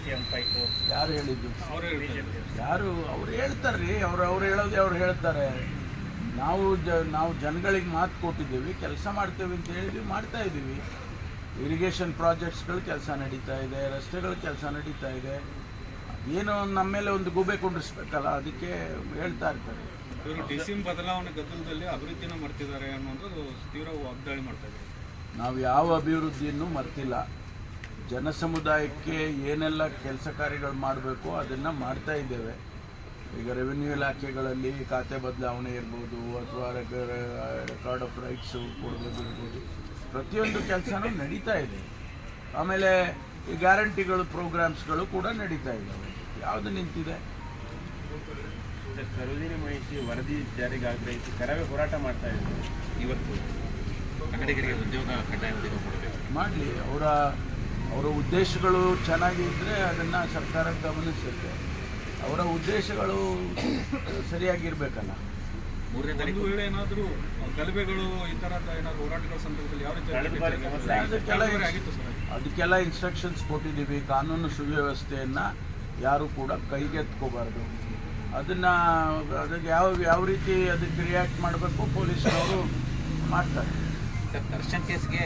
DCM fight ಯಾರು ಹೇಳಿದ್ದು? BJP ಯಾರು ಅವ್ರು ಹೇಳ್ತಾರ್ರಿ, ಅವ್ರು ಹೇಳೋದೇ ಅವ್ರು ಹೇಳ್ತಾರೆ. ನಾವು ಜನಗಳಿಗೆ ಮಾತು ಕೊಟ್ಟಿದ್ದೀವಿ, ಕೆಲಸ ಮಾಡ್ತೇವೆ ಅಂತ ಹೇಳಿದ್ವಿ, ಮಾಡ್ತಾ ಇದ್ದೀವಿ. ಇರಿಗೇಷನ್ ಪ್ರಾಜೆಕ್ಟ್ಸ್ಗಳು ಕೆಲಸ ನಡೀತಾ ಇದೆ, ರಸ್ತೆಗಳ ಕೆಲಸ ನಡೀತಾ ಇದೆ. ಏನು ನಮ್ಮ ಮೇಲೆ ಒಂದು ಗೂಬೆ ಕುಂಡಿಸ್ಬೇಕಲ್ಲ, ಅದಕ್ಕೆ ಹೇಳ್ತಾ ಇರ್ತಾರೆ. ಇವರು DCM ಬದಲಾವಣೆ ಗದ್ದಲದಲ್ಲಿ ಅಭಿವೃದ್ಧಿನ ಮರ್ತಿದ್ದಾರೆ ಅನ್ನೋದು ತೀವ್ರ ವಾಗ್ದಾಳಿ ಮಾಡ್ತಾ ಇದ್ದಾರೆ. ನಾವು ಯಾವ ಅಭಿವೃದ್ಧಿಯನ್ನು ಮರ್ತಿಲ್ಲ. ಜನ ಸಮುದಾಯಕ್ಕೆ ಏನೆಲ್ಲ ಕೆಲಸ ಕಾರ್ಯಗಳು ಮಾಡಬೇಕು ಅದನ್ನು ಮಾಡ್ತಾ ಇದ್ದೇವೆ. ಈಗ ರೆವಿನ್ಯೂ ಇಲಾಖೆಗಳಲ್ಲಿ ಖಾತೆ ಬದಲಾವಣೆ ಇರ್ಬೋದು, ಅಥವಾ ರೆಕಾರ್ಡ್ ಆಫ್ ರೈಟ್ಸು ಕೊಡೋದು ಇರ್ಬೋದು, ಪ್ರತಿಯೊಂದು ಕೆಲಸನೂ ನಡೀತಾ ಇದೆ. ಆಮೇಲೆ ಈ ಗ್ಯಾರಂಟಿಗಳು ಪ್ರೋಗ್ರಾಮ್ಸ್ಗಳು ಕೂಡ ನಡೀತಾ ಇದ್ದಾವೆ. ಯಾವುದು ನಿಂತಿದೆ? ಸರೋಜಿನಿ ಮಹಿಷಿ ವರದಿ ಜಾರಿಗೆ ಆಗ್ರಹಿಸಿ ಕರವೇ ಹೋರಾಟ ಮಾಡ್ತಾ ಇದ್ದಾರೆ. ಇವತ್ತು ಕನ್ನಡಿಗರಿಗೆ ಉದ್ಯೋಗ ಕಡ್ಡಾಯ ಉದ್ಯೋಗ ಕೊಡಬೇಕು ಮಾಡಲಿ. ಅವರ ಉದ್ದೇಶಗಳು ಚೆನ್ನಾಗಿದ್ದರೆ ಅದನ್ನು ಸರ್ಕಾರ ಗಮನಿಸುತ್ತೆ. ಅವರ ಉದ್ದೇಶಗಳು ಸರಿಯಾಗಿರ್ಬೇಕಲ್ಲ. 3ನೇ ತಾರೀಕು ಒಂದು ವೇಳೆ ಏನಾದರೂ ಗಲಭೆಗಳು ಈ ಥರದ ಏನಾದರೂ ಹೋರಾಟಗಳ ಸಂದರ್ಭದಲ್ಲಿ ಯಾವ ರೀತಿ ಆಗಿತ್ತು ಸರ್? ಅದಕ್ಕೆಲ್ಲ ಇನ್ಸ್ಟ್ರಕ್ಷನ್ಸ್ ಕೊಟ್ಟಿದ್ದೀವಿ. ಕಾನೂನು ಸುವ್ಯವಸ್ಥೆಯನ್ನು ಯಾರು ಕೂಡ ಕೈಗೆತ್ಕೋಬಾರ್ದು. ಅದಕ್ಕೆ ಯಾವ ರೀತಿ ಅದಕ್ಕೆ ರಿಯಾಕ್ಟ್ ಮಾಡಬೇಕು ಪೊಲೀಸರವರು ಮಾಡ್ತಾರೆ. ದರ್ಶನ್ ಕೇಸ್ಗೆ